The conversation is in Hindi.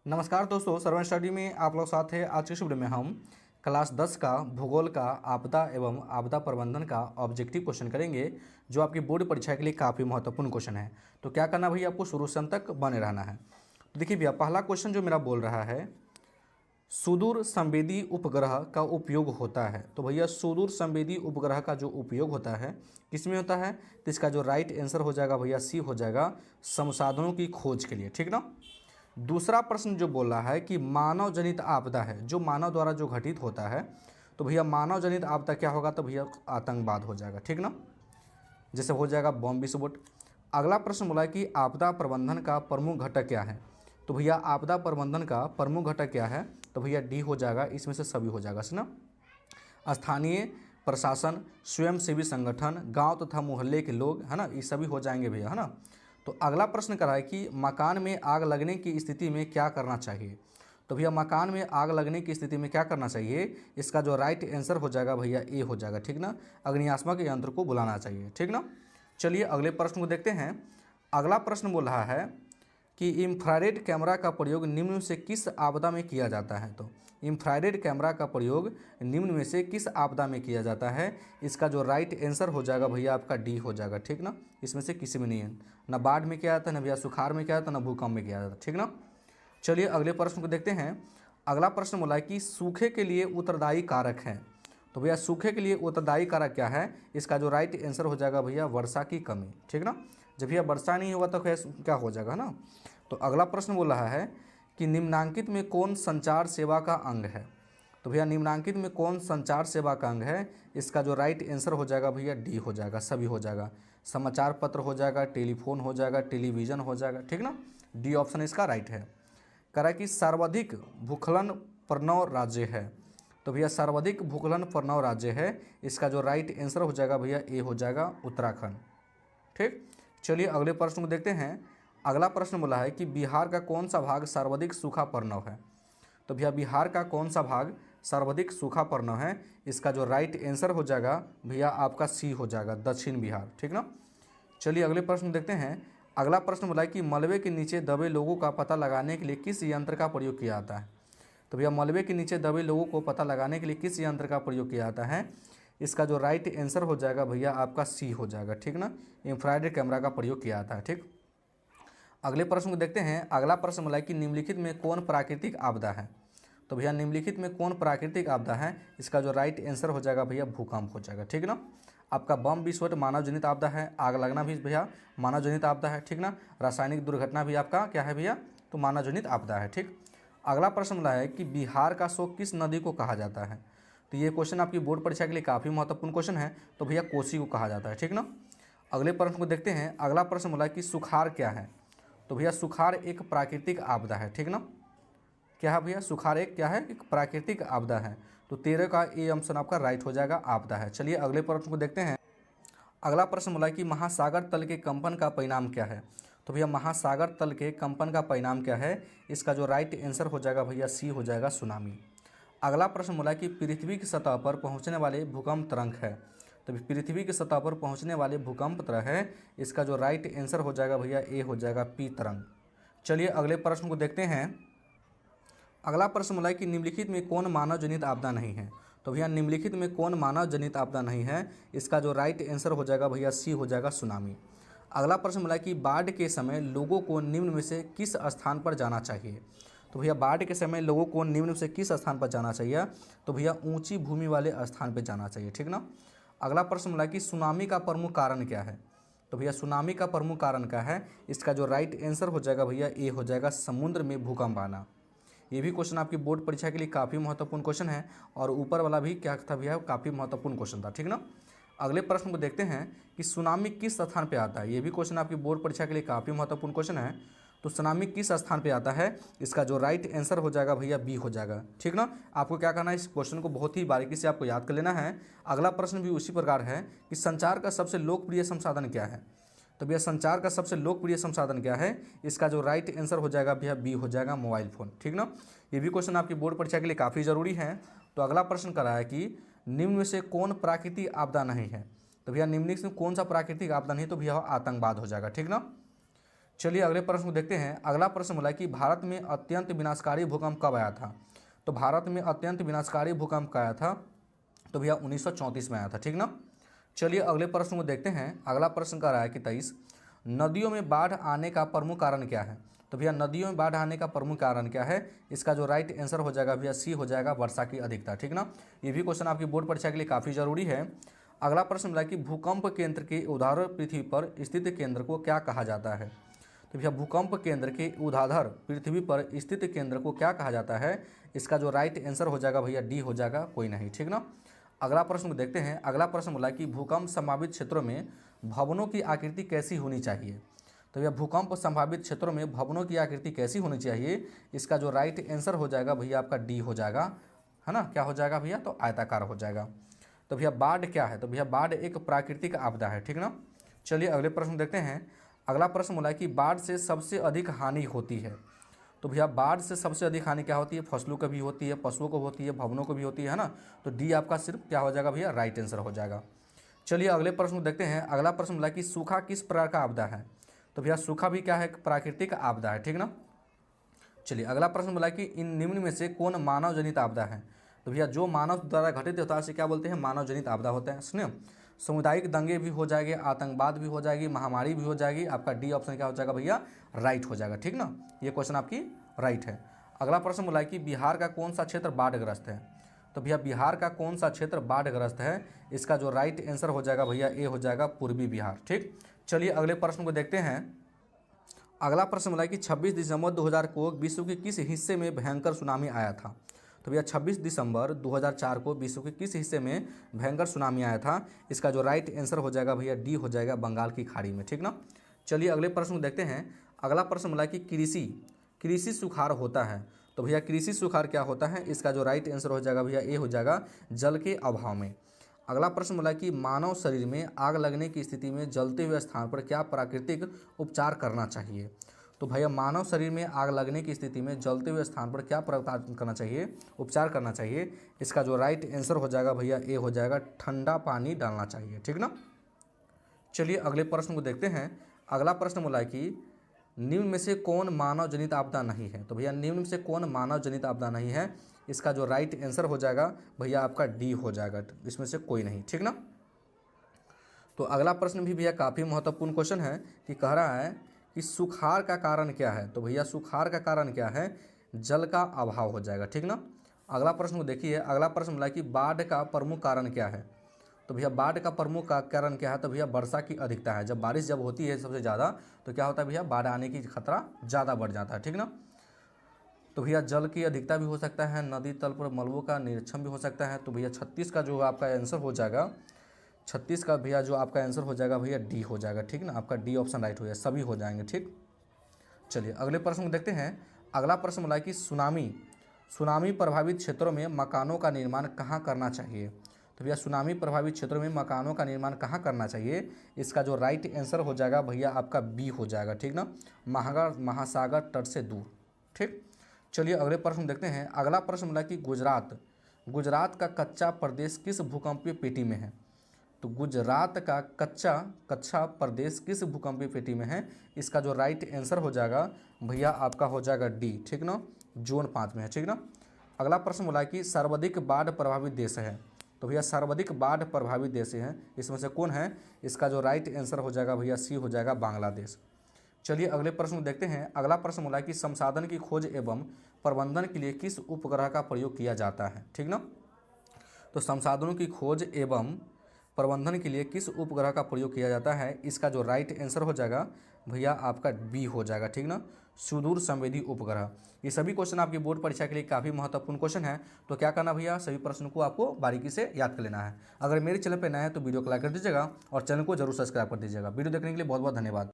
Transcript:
नमस्कार दोस्तों, सर्वन स्टडी में आप लोग साथ हैं। आज की वीडियो में हम क्लास 10 का भूगोल का आपदा एवं आपदा प्रबंधन का ऑब्जेक्टिव क्वेश्चन करेंगे, जो आपकी बोर्ड परीक्षा के लिए काफ़ी महत्वपूर्ण क्वेश्चन है। तो क्या करना भैया, आपको शुरू से अंत तक बने रहना है। तो देखिए भैया, पहला क्वेश्चन जो मेरा बोल रहा है, सुदूर संवेदी उपग्रह का उपयोग होता है। तो भैया सुदूर संवेदी उपग्रह का जो उपयोग होता है किस में होता है, तो इसका जो राइट आंसर हो जाएगा भैया सी हो जाएगा, संसाधनों की खोज के लिए। ठीक ना। दूसरा प्रश्न जो बोल रहा है कि मानव जनित आपदा है, जो मानव द्वारा जो घटित होता है, तो भैया मानव जनित आपदा क्या होगा, तो भैया आतंकवाद हो जाएगा। ठीक ना, जैसे हो जाएगा बम विस्फोट। अगला प्रश्न बोला है कि आपदा प्रबंधन का प्रमुख घटक क्या है, तो भैया आपदा प्रबंधन का प्रमुख घटक क्या है, तो भैया डी हो जाएगा, इसमें से सभी हो जाएगा ना। स्थानीय प्रशासन, स्वयंसेवी संगठन, गांव तथा मोहल्ले के लोग, है ना, ये सभी हो जाएंगे भैया, है ना। तो अगला प्रश्न करा है कि मकान में आग लगने की स्थिति में क्या करना चाहिए, तो भैया मकान में आग लगने की स्थिति में क्या करना चाहिए, इसका जो राइट आंसर हो जाएगा भैया ए हो जाएगा। ठीक ना, अग्निशामक यंत्र को बुलाना चाहिए। ठीक ना। चलिए अगले प्रश्न को देखते हैं। अगला प्रश्न बोल रहा है कि इंफ्रारेड कैमरा का प्रयोग निम्न में से किस आपदा में किया जाता है। तो इंफ्रारेड कैमरा का प्रयोग निम्न में से किस आपदा में किया जाता है, इसका जो राइट आंसर हो जाएगा भैया आपका डी हो जाएगा। ठीक ना, इसमें से किसी में नहीं है, ना बाढ़ में किया जाता है, ना भैया सुखाड़ में किया जाता है, ना भूकंप में किया जाता है। ठीक ना। चलिए अगले प्रश्न को देखते हैं। अगला प्रश्न बोला है कि सूखे के लिए उत्तरदायी कारक है। तो भैया सूखे के लिए उत्तरदायी कारक क्या है, इसका जो राइट आंसर हो जाएगा भैया वर्षा की कमी। ठीक ना, जब भैया वर्षा नहीं होगा तो क्या हो जाएगा ना। तो अगला प्रश्न बोल रहा है कि निम्नांकित में कौन संचार सेवा का अंग है। तो भैया निम्नांकित में कौन संचार सेवा का अंग है, इसका जो राइट आंसर हो जाएगा भैया डी हो जाएगा, सभी हो जाएगा। समाचार पत्र हो जाएगा, टेलीफोन हो जाएगा, टेलीविज़न हो जाएगा। ठीक ना, डी ऑप्शन इसका राइट है। कह रहा है कि सर्वाधिक भूस्खलन प्रवण राज्य है। तो भैया सर्वाधिक भूस्खलन प्रवण राज्य है, इसका जो राइट आंसर हो जाएगा भैया ए हो जाएगा, उत्तराखंड। ठीक। चलिए अगले प्रश्न को देखते हैं। अगला प्रश्न बोला है कि बिहार का कौन सा भाग सर्वाधिक सूखा प्रवण है। तो भैया बिहार का कौन सा भाग सर्वाधिक सूखा प्रवण है, इसका जो राइट आंसर हो जाएगा भैया आपका सी हो जाएगा, दक्षिण बिहार। ठीक ना। चलिए अगले प्रश्न देखते हैं। अगला प्रश्न बोला है कि मलबे के नीचे दबे लोगों का पता लगाने के लिए किस यंत्र का प्रयोग किया जाता है। तो भैया मलबे के नीचे दबे लोगों को पता लगाने के लिए किस यंत्र का प्रयोग किया जाता है, इसका जो राइट आंसर हो जाएगा भैया आपका सी हो जाएगा। ठीक ना, इंफ्रारेड कैमरा का प्रयोग किया जाता है। ठीक। अगले प्रश्न को देखते हैं। अगला प्रश्न बोला है कि निम्नलिखित में कौन प्राकृतिक आपदा है। तो भैया निम्नलिखित में कौन प्राकृतिक आपदा है, इसका जो राइट आंसर हो जाएगा भैया भूकंप हो जाएगा। ठीक ना, आपका बम विस्फोट मानव जनित आपदा है, आग लगना भी भैया मानव जनित आपदा है। ठीक ना, रासायनिक दुर्घटना भी आपका क्या है भैया, तो मानव जनित आपदा है। ठीक। अगला प्रश्न बोला है कि बिहार का शोक किस नदी को कहा जाता है। तो ये क्वेश्चन आपकी बोर्ड परीक्षा के लिए काफ़ी महत्वपूर्ण क्वेश्चन है। तो भैया कोसी को कहा जाता है। ठीक ना। अगले प्रश्न को देखते हैं। अगला प्रश्न बोला है कि सुखाड़ क्या है। तो भैया सुखाड़ एक प्राकृतिक आपदा है। ठीक ना, क्या है भैया, सुखाड़ एक क्या है, एक प्राकृतिक आपदा है। तो 13 का ए ऑप्शन आपका राइट हो जाएगा, आपदा है। चलिए अगले प्रश्न को देखते हैं। अगला प्रश्न बोला कि महासागर तल के कंपन का परिणाम क्या है। तो भैया महासागर तल के कंपन का परिणाम क्या है, इसका जो राइट आंसर हो जाएगा भैया सी हो जाएगा, सुनामी। अगला प्रश्न बोला कि पृथ्वी की सतह पर पहुंचने वाले भूकंप तरंग है। तो पृथ्वी की सतह पर पहुंचने वाले भूकंप तरंग है, इसका जो राइट आंसर हो जाएगा भैया ए हो जाएगा, पी तरंग। चलिए अगले प्रश्न को देखते हैं। अगला प्रश्न बोला कि निम्नलिखित में कौन मानव जनित आपदा नहीं है। तो भैया निम्नलिखित में कौन मानव जनित आपदा नहीं है, इसका जो राइट आंसर हो जाएगा भैया सी हो जाएगा, सुनामी। अगला प्रश्न बोला कि बाढ़ के समय लोगों को निम्न में से किस स्थान पर जाना चाहिए। तो भैया बाढ़ के समय लोगों को निम्न में से किस स्थान पर जाना चाहिए, तो भैया ऊंची भूमि वाले स्थान पर जाना चाहिए। ठीक ना। अगला प्रश्न बोला कि सुनामी का प्रमुख कारण क्या है। तो भैया सुनामी का प्रमुख कारण क्या है, इसका जो राइट आंसर हो जाएगा भैया ए हो जाएगा, समुद्र में भूकंप आना। ये भी क्वेश्चन आपकी बोर्ड परीक्षा के लिए काफ़ी महत्वपूर्ण क्वेश्चन है, और ऊपर वाला भी क्या था भैया, काफ़ी महत्वपूर्ण क्वेश्चन था। ठीक ना। अगले प्रश्न को देखते हैं कि सुनामी किस स्थान पे आता है। ये भी क्वेश्चन आपकी बोर्ड परीक्षा के लिए काफ़ी महत्वपूर्ण क्वेश्चन है। तो सुनामी किस स्थान पे आता है, इसका जो राइट आंसर हो जाएगा भैया बी हो जाएगा। ठीक ना, आपको क्या करना है, इस क्वेश्चन को बहुत ही बारीकी से आपको याद कर लेना है। अगला प्रश्न भी उसी प्रकार है कि संचार का सबसे लोकप्रिय संसाधन क्या है। तो भैया संचार का सबसे लोकप्रिय संसाधन क्या है, इसका जो राइट आंसर हो जाएगा भैया बी हो जाएगा, मोबाइल फ़ोन। ठीक ना, ये भी क्वेश्चन आपकी बोर्ड परीक्षा के लिए काफ़ी ज़रूरी है। तो अगला प्रश्न करा है कि निम्न में से कौन प्राकृतिक आपदा नहीं है। तो भैया निम्नलिखित में कौन सा प्राकृतिक आपदा नहीं, तो भैया आतंकवाद हो जाएगा। ठीक ना। चलिए अगले प्रश्न को देखते हैं। अगला प्रश्न बोला कि भारत में अत्यंत विनाशकारी भूकंप कब आया था। तो भारत में अत्यंत विनाशकारी भूकंप कब आया था, तो भैया 1934 में आया था, ठीक ना। चलिए अगले प्रश्न को देखते हैं। अगला प्रश्न कह रहा है कि 23, नदियों में बाढ़ आने का प्रमुख कारण क्या है। तो भैया नदियों में बाढ़ आने का प्रमुख कारण क्या है, इसका जो राइट आंसर हो जाएगा भैया सी हो जाएगा, वर्षा की अधिकता, ठीक ना। ये भी क्वेश्चन आपकी बोर्ड परीक्षा के लिए काफ़ी जरूरी है। अगला प्रश्न मिला कि भूकंप केंद्र के ऊर्ध्वाधर पृथ्वी पर स्थित केंद्र को क्या कहा जाता है। तो भैया भूकंप केंद्र के ऊर्ध्वाधर पृथ्वी पर स्थित केंद्र को क्या कहा जाता है, इसका जो राइट आंसर हो जाएगा भैया डी हो जाएगा, कोई नहीं, ठीक ना। अगला प्रश्न को देखते हैं। अगला प्रश्न बोला कि भूकंप संभावित क्षेत्रों में भवनों की आकृति कैसी होनी चाहिए। तो भैया भूकंप संभावित क्षेत्रों में भवनों की आकृति कैसी होनी चाहिए, इसका जो राइट आंसर हो जाएगा भैया आपका डी हो जाएगा, है ना। क्या हो जाएगा भैया, तो आयताकार हो जाएगा। तो भैया बाढ़ क्या है, तो भैया बाढ़ एक प्राकृतिक आपदा है, ठीक ना। चलिए अगले प्रश्न देखते हैं। अगला प्रश्न बोला कि बाढ़ से सबसे अधिक हानि होती है। तो भैया बाढ़ से सबसे अधिक हानि क्या होती है, फसलों को भी होती है, पशुओं को होती है, भवनों को भी होती है ना। तो डी आपका सिर्फ क्या हो जाएगा भैया, राइट आंसर हो जाएगा। चलिए अगले प्रश्न देखते हैं। अगला प्रश्न बोला कि सूखा किस प्रकार का आपदा है। तो भैया सूखा भी क्या है, प्राकृतिक आपदा है, ठीक ना। चलिए अगला प्रश्न बोला कि इन निम्न में से कौन मानव जनित आपदा है। तो भैया जो मानव द्वारा घटित होता है उसे क्या बोलते हैं, मानव जनित आपदा होता है। सुनिए, सामुदायिक दंगे भी हो जाएंगे, आतंकवाद भी हो जाएगी, महामारी भी हो जाएगी। आपका डी ऑप्शन क्या हो जाएगा भैया, राइट हो जाएगा, ठीक ना। ये क्वेश्चन आपकी राइट है। अगला प्रश्न बोला कि बिहार का कौन सा क्षेत्र बाढ़ग्रस्त है। तो भैया बिहार का कौन सा क्षेत्र बाढ़ग्रस्त है, इसका जो राइट आंसर हो जाएगा भैया ए हो जाएगा, पूर्वी बिहार, ठीक। चलिए अगले प्रश्न को देखते हैं। अगला प्रश्न बोला कि 26 दिसंबर 2000 को विश्व के किस हिस्से में भयंकर सुनामी आया था। तो भैया 26 दिसंबर 2004 को विश्व के किस हिस्से में भयंकर सुनामी आया था, इसका जो राइट आंसर हो जाएगा भैया डी हो जाएगा, बंगाल की खाड़ी में, ठीक ना। चलिए अगले प्रश्न को देखते हैं। अगला प्रश्न बोला कि कृषि सुखाड़ होता है। तो भैया कृषि सुखाड़ क्या होता है, इसका जो राइट आंसर हो जाएगा भैया ए हो जाएगा, जल के अभाव में। अगला प्रश्न बोला कि मानव शरीर में आग लगने की स्थिति में जलते हुए स्थान पर क्या प्राकृतिक उपचार करना चाहिए। तो भैया मानव शरीर में आग लगने की स्थिति में जलते हुए स्थान पर क्या करना चाहिए, उपचार करना चाहिए। इसका जो राइट आंसर हो जाएगा भैया ए हो जाएगा, ठंडा पानी डालना चाहिए, ठीक ना। चलिए अगले प्रश्न को देखते हैं। अगला प्रश्न बोला कि निम्न में से कौन मानव जनित आपदा नहीं है। तो भैया निम्न में से कौन मानव जनित आपदा नहीं है, इसका जो राइट आंसर हो जाएगा भैया आपका डी हो जाएगा, इसमें से कोई नहीं, ठीक ना। तो अगला प्रश्न भी भैया काफ़ी महत्वपूर्ण क्वेश्चन है कि कह रहा है कि सुखाड़ का कारण क्या है। तो भैया सुखाड़ का कारण क्या है, जल का अभाव हो जाएगा, ठीक ना। अगला प्रश्न को देखिए। अगला प्रश्न बोला कि बाढ़ का प्रमुख कारण क्या है। तो भैया बाढ़ का प्रमुख कारण क्या है, तो भैया वर्षा की अधिकता है। जब बारिश जब होती है सबसे ज़्यादा तो क्या होता है भैया, बाढ़ आने की खतरा ज़्यादा बढ़ जाता है, ठीक ना। तो भैया जल की अधिकता भी हो सकता है, नदी तल पर मलबों का निरीक्षण भी हो सकता है। तो भैया 36 का जो आपका आंसर हो जाएगा, 36 का भैया जो आपका आंसर हो जाएगा भैया डी हो जाएगा, ठीक ना। आपका डी ऑप्शन राइट हो जाएगा, सभी हो जाएंगे, ठीक। चलिए अगले प्रश्न को देखते हैं। अगला प्रश्न बोला कि सुनामी प्रभावित क्षेत्रों में मकानों का निर्माण कहाँ करना चाहिए। तो भैया सुनामी प्रभावित क्षेत्रों में मकानों का निर्माण कहाँ करना चाहिए, इसका जो राइट आंसर हो जाएगा भैया आपका बी हो जाएगा, ठीक ना। महासागर तट से दूर, ठीक। चलिए अगले प्रश्न देखते हैं। अगला प्रश्न बोला कि गुजरात का कच्चा प्रदेश किस भूकंपीय पेटी में है। तो गुजरात का कच्चा प्रदेश किस भूकंपीय पेटी में है, इसका जो राइट आंसर हो जाएगा भैया आपका हो जाएगा डी, ठीक ना, जोन 5 में है, ठीक ना। अगला प्रश्न बोला कि सर्वाधिक बाढ़ प्रभावित देश है। तो भैया सर्वाधिक बाढ़ प्रभावित देश हैं, इसमें से कौन है, इसका जो राइट आंसर हो जाएगा भैया सी हो जाएगा, बांग्लादेश। चलिए अगले प्रश्न देखते हैं। अगला प्रश्न बोला कि संसाधन की खोज एवं प्रबंधन के लिए किस उपग्रह का प्रयोग किया जाता है, ठीक ना। तो संसाधनों की खोज एवं प्रबंधन के लिए किस उपग्रह का प्रयोग किया जाता है, इसका जो राइट आंसर हो जाएगा भैया आपका बी हो जाएगा, ठीक ना, सुदूर संवेदी उपग्रह। ये सभी क्वेश्चन आपकी बोर्ड परीक्षा के लिए काफ़ी महत्वपूर्ण क्वेश्चन है। तो क्या करना भैया, सभी प्रश्नों को आपको बारीकी से याद कर लेना है। अगर मेरे चैनल पर नया है तो वीडियो को लाइक कर दीजिएगा और चैनल को जरूर सब्सक्राइब कर दीजिएगा। वीडियो देखने के लिए बहुत बहुत धन्यवाद।